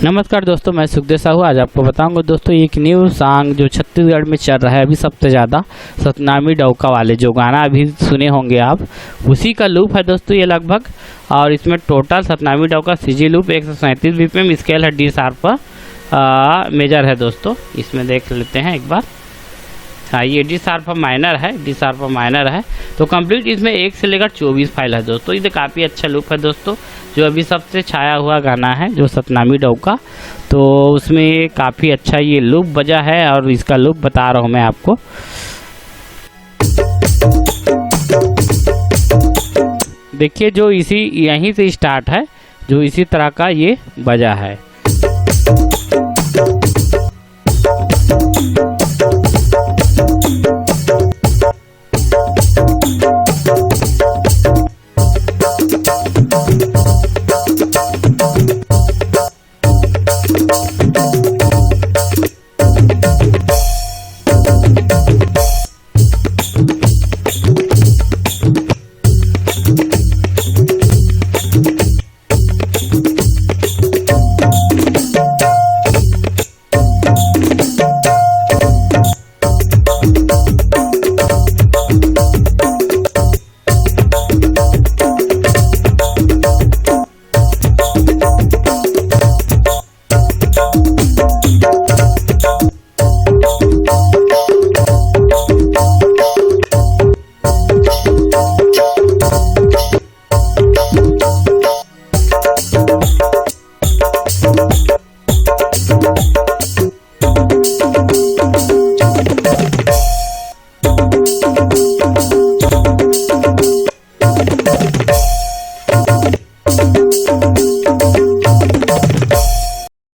नमस्कार दोस्तों, मैं सुखदेव साहू। आज आपको बताऊंगा दोस्तों एक न्यू सॉन्ग जो छत्तीसगढ़ में चल रहा है अभी सबसे ज़्यादा, सतनामी डौका वाले जो गाना अभी सुने होंगे आप, उसी का लूप है दोस्तों ये लगभग। और इसमें total Satnami Dauka CG loop 137 BPM scale है डी शार्प मेजर है दोस्तों। इसमें देख लेते हैं एक बार। हाँ, ये डी शार्प माइनर है, डी शार्प माइनर है। तो कंप्लीट इसमें 1 से लेकर 24 फाइल है दोस्तों। ये काफ़ी अच्छा लूप है दोस्तों, जो अभी सबसे छाया हुआ गाना है जो सतनामी डौका, तो उसमें काफ़ी अच्छा ये लूप बजा है और इसका लूप बता रहा हूँ मैं आपको। देखिए जो इसी यहीं से स्टार्ट है, जो इसी तरह का ये बजा है।